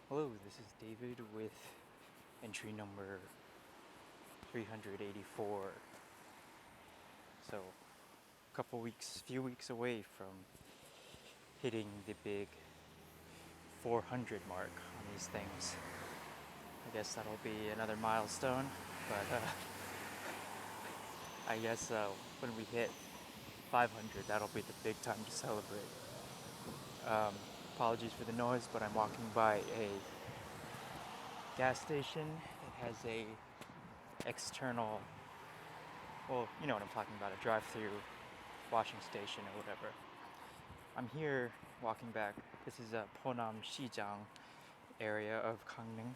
Hello, this is David with entry number 384. So, few weeks away from hitting the big 400 mark on these things. I guess that'll be another milestone, but I guess when we hit 500, that'll be the big time to celebrate. Um, Apologies for the noise, but I'm walking by a gas station. It has a external, well, you know what I'm talking about, a drive-through washing station or whatever. I'm here walking back. This is a Ponam Shijang area of Gangneung.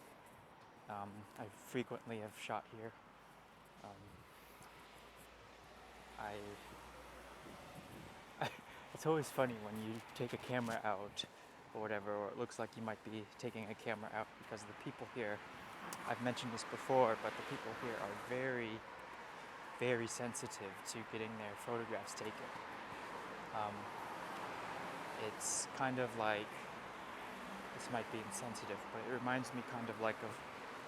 I frequently have shot here. Um, it's always funny when you take a camera out or whatever, or it looks like you might be taking a camera out, because the people here, I've mentioned this before, but the people here are very, very sensitive to getting their photographs taken. It's kind of like, this might be insensitive, but it reminds me kind of like of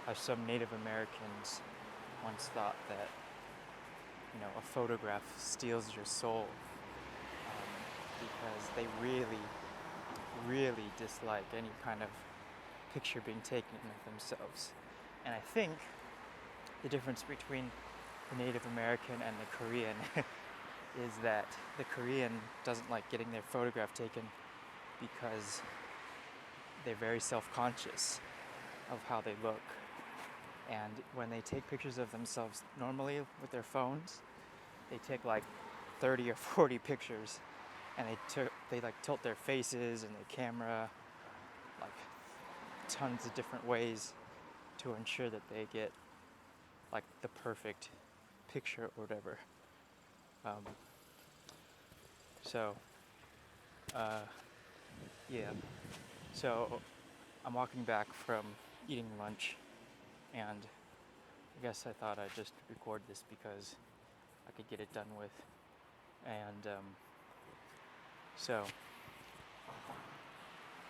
how some Native Americans once thought that, a photograph steals your soul, because they really, really dislike any kind of picture being taken of themselves. And I think the difference between the Native American and the Korean is that the Korean doesn't like getting their photograph taken because they're very self-conscious of how they look. And when they take pictures of themselves normally with their phones, they take like 30 or 40 pictures, and they like tilt their faces and their camera like tons of different ways to ensure that they get like the perfect picture or whatever. So I'm walking back from eating lunch, and I guess I thought I'd just record this because I could get it done with. And so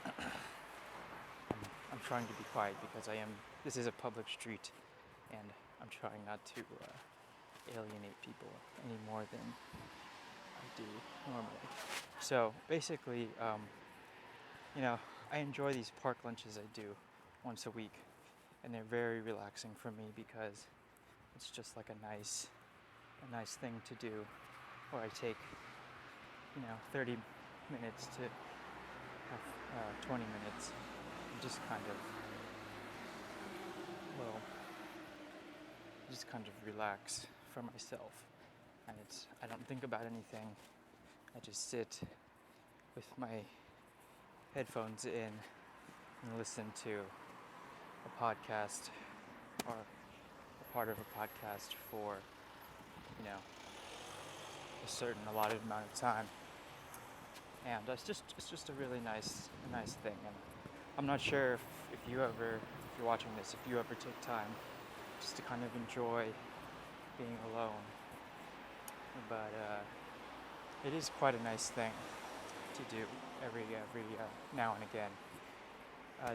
I'm trying to be quiet because this is a public street, and I'm trying not to alienate people any more than I do normally. So basically, I enjoy these park lunches I do once a week, and they're very relaxing for me because it's just like a nice thing to do, where I take 30 minutes to 20 minutes and just kind of relax for myself. And I don't think about anything. I just sit with my headphones in and listen to a podcast or a part of a podcast for a certain allotted amount of time. And it's just a really nice thing. And I'm not sure if you're watching this, if you ever take time just to kind of enjoy being alone. But it is quite a nice thing to do every now and again.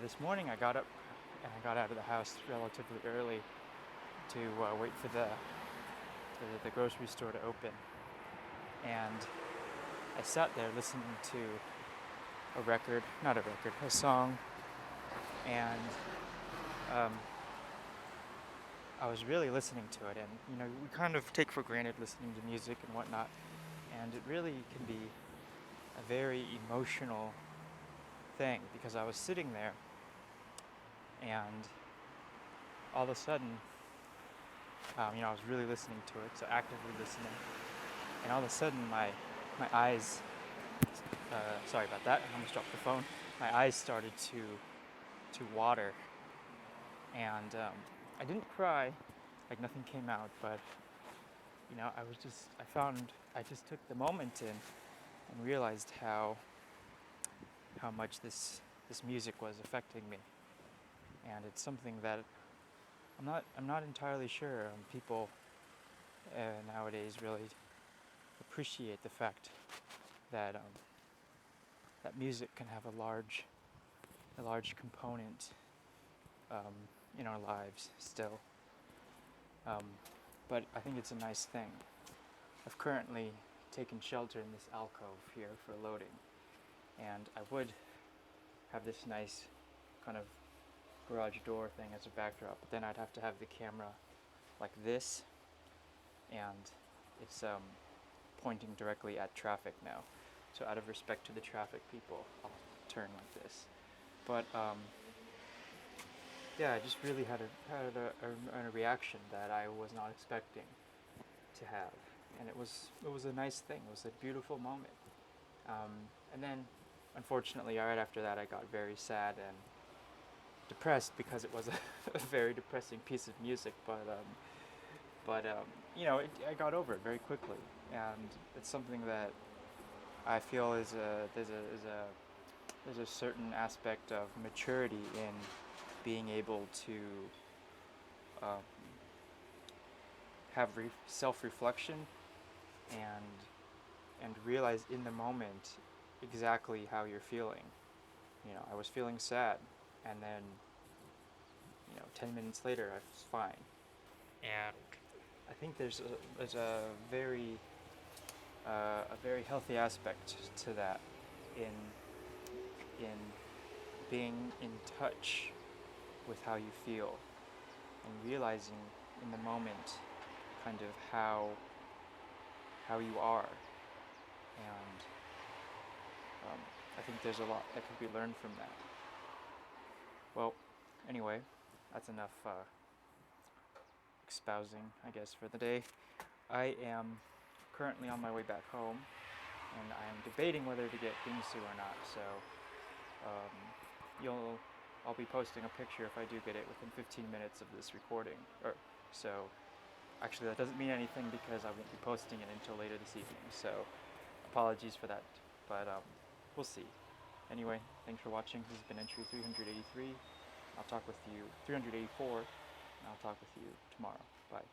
This morning I got up and I got out of the house relatively early to wait for the grocery store to open. And I sat there listening to a song, and I was really listening to it. And we kind of take for granted listening to music and whatnot, and it really can be a very emotional thing, because I was sitting there and all of a sudden, I was really listening to it, so actively listening, and all of a sudden my eyes, sorry about that, I almost dropped the phone. My eyes started to water, and I didn't cry, like nothing came out, but I just took the moment in and realized how much this music was affecting me. And it's something that I'm not entirely sure people nowadays really appreciate the fact that music can have a large component in our lives still. Um, but I think it's a nice thing. I've currently taken shelter in this alcove here for loading, and I would have this nice kind of garage door thing as a backdrop, but then I'd have to have the camera like this, and it's pointing directly at traffic now. So out of respect to the traffic people, I'll turn like this. But yeah, I just really had a reaction that I was not expecting to have, and it was a nice thing. It was a beautiful moment. And then, unfortunately, right after that, I got very sad and depressed because it was a very depressing piece of music. But you know, I got over it very quickly, and it's something that I feel there's a certain aspect of maturity in being able to um, have self-reflection and realize in the moment exactly how you're feeling. You know, I was feeling sad, and then 10 minutes later I was fine. And I think there's a very healthy aspect to that in in being in touch with how you feel and realizing in the moment kind of how you are. And I think there's a lot that could be learned from that. Well, anyway, that's enough espousing, I guess, for the day. I am currently on my way back home, and I am debating whether to get bingsu or not. So I'll be posting a picture if I do get it within 15 minutes of this recording. So actually, that doesn't mean anything because I won't be posting it until later this evening. So apologies for that, but we'll see. Anyway, thanks for watching. This has been entry 383. I'll talk with you 384. And I'll talk with you tomorrow. Bye.